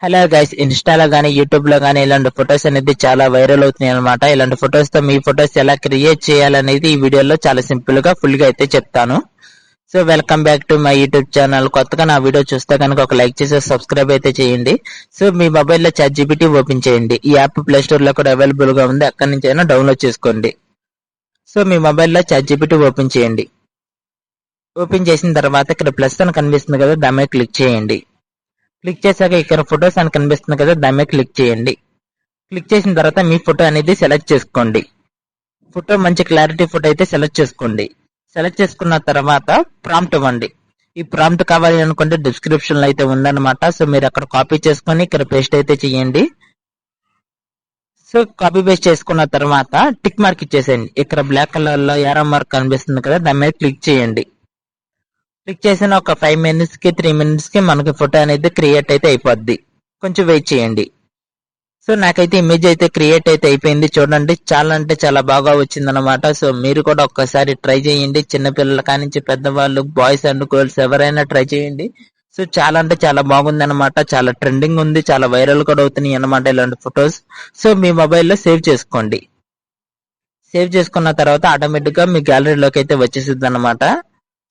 Hello guys, ఇన్స్టాలో గానీ YouTube లో గానీ ఇలాంటి ఫొటోస్ అనేది చాలా వైరల్ అవుతున్నాయి అనమాట. ఇలాంటి ఫొటోస్ తో మీ ఫొటోస్ ఎలా క్రియేట్ చేయాలనేది ఈ వీడియోలో చాలా సింపుల్ గా ఫుల్ గా అయితే చెప్తాను. So welcome back to my YouTube channel. కొత్తగా నా వీడియో చూస్తే కనుక ఒక లైక్ చేసి సబ్స్క్రైబ్ అయితే చేయండి. సో మీ మొబైల్లో ChatGPT ఓపెన్ చేయండి. ఈ యాప్ ప్లే స్టోర్ లో కూడా అవైలబుల్ గా ఉంది, అక్కడి నుంచి అయినా డౌన్లోడ్ చేసుకోండి. సో మీ మొబైల్లో ChatGPT ఓపెన్ చేయండి. ఓపెన్ చేసిన తర్వాత ఇక్కడ ప్లస్ అని కనిపిస్తుంది కదా, దాని మీద క్లిక్ చేయండి. క్లిక్ చేశాక ఇక్కడ ఫొటోస్ అని కనిపిస్తుంది కదా, దాని మీద క్లిక్ చేయండి. క్లిక్ చేసిన తర్వాత మీ ఫోటో అనేది సెలెక్ట్ చేసుకోండి. ఫోటో మంచి క్లారిటీ ఫోటో అయితే సెలెక్ట్ చేసుకోండి. సెలెక్ట్ చేసుకున్న తర్వాత ప్రాంప్ట్ ఇవ్వండి. ఈ ప్రాంప్ట్ కావాలి అనుకుంటే డిస్క్రిప్షన్ లో అయితే ఉందన్నమాట. సో మీరు అక్కడ కాపీ చేసుకొని ఇక్కడ పేస్ట్ అయితే చేయండి. సో కాపీ పేస్ట్ చేసుకున్న తర్వాత టిక్ మార్క్ ఇచ్చేసేయండి. ఇక్కడ బ్లాక్ కలర్ లో యారో మార్క్ కనిపిస్తుంది కదా, దాని మీద క్లిక్ చేయండి. క్లిక్ చేసిన ఒక 5 minutes కి 3 minutes కి మనకి ఫోటో అనేది క్రియేట్ అయితే అయిపోద్ది. కొంచెం వెయిట్ చేయండి. సో నాకైతే ఇమేజ్ అయితే క్రియేట్ అయితే అయిపోయింది. చూడండి, చాలా అంటే చాలా బాగా వచ్చిందనమాట. సో మీరు కూడా ఒక్కసారి ట్రై చేయండి. చిన్నపిల్లల కానించి పెద్దవాళ్ళు, బాయ్స్ అండ్ గర్ల్స్ ఎవరైనా ట్రై చేయండి. సో చాలా అంటే చాలా బాగుంది అనమాట. చాలా ట్రెండింగ్ ఉంది, చాలా వైరల్ కూడా అవుతున్నాయి అనమాట ఇలాంటి ఫొటోస్. సో మీ మొబైల్లో సేవ్ చేసుకోండి. సేవ్ చేసుకున్న తర్వాత ఆటోమేటిక్ గా మీ గ్యాలరీలోకి అయితే వచ్చేసిద్ది అనమాట.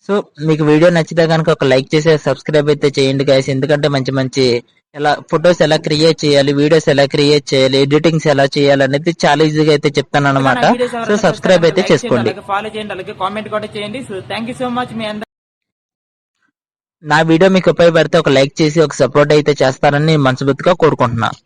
సో మీకు వీడియో నచ్చితే కనుక ఒక లైక్ చేసి సబ్స్క్రైబ్ అయితే చేయండి గైస్. ఎందుకంటే మంచి మంచి ఎలా ఫొటోస్ ఎలా క్రియేట్ చేయాలి, వీడియోస్ ఎలా క్రియేట్ చేయాలి, ఎడిటింగ్స్ ఎలా చేయాలి అనేది చాలా ఈజీగా అయితే చెప్తాను అనమాట. సో సబ్స్క్రైబ్ అయితే చేసుకోండి, ఫాలో చేయండి, అలాగే కామెంట్ కూడా చేయండి. So thank you so much. మీ అందరూ నా వీడియో మీకు ఉపయోగపడితే ఒక లైక్ చేసి ఒక సపోర్ట్ అయితే చేస్తారని మనస్ఫూర్తిగా కోరుకుంటున్నాను.